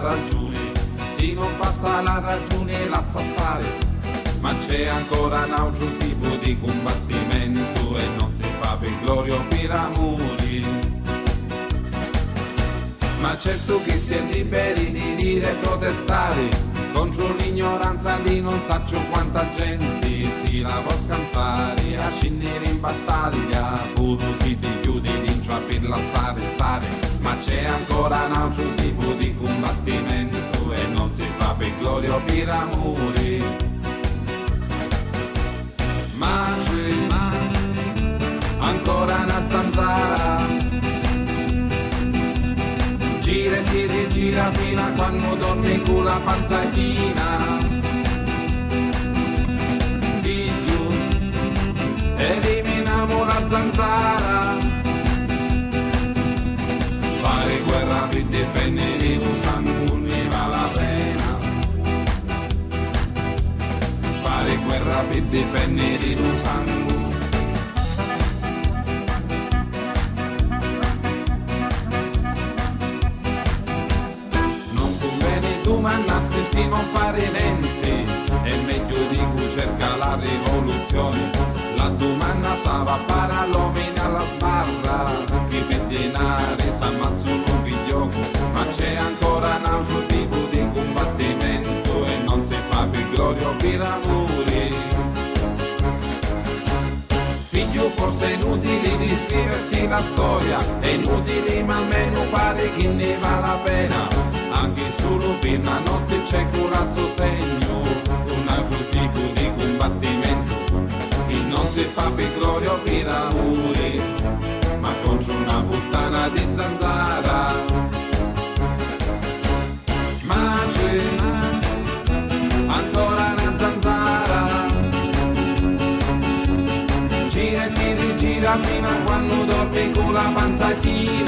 ragione, se non passa la ragione lascia stare, ma c'è ancora un altro tipo di combattimento e non si fa per gloria o per amore. Ma certo che si è liberi di dire e protestare contro l'ignoranza di non saccio quanta gente si la può scansare a scendere in battaglia, pure si ti chiude l'incia per lasciare stare, ma c'è ancora un altro tipo di combattimento e non si fa per gloria o per amore. Ma c'è ancora una zanzara, gira e gira e gira fino a quando dormi con la panza china. Figlio, eliminiamo la zanzara, fare guerra per difendere lo sangue ne vale la pena, fare guerra per difendere lo sangue. Domannarsi se non fare niente, è meglio di cui cerca la rivoluzione. La domanda stava a fare all'uomo alla sbarra, che per denari s'ammazzano un figlio, ma c'è ancora un altro tipo di combattimento e non si fa per gloria o per amore. Figlio, forse è inutile riscriversi la storia, è inutile ma almeno pare che ne vale la pena. Anche solo per una notte c'è cura segno, un altro tipo di combattimento che non si fa per gloria o per amore, ma contro una puttana di zanzara. Ma c'è ancora una zanzara, gira e gira e gira fino a quando dormi con la panza china.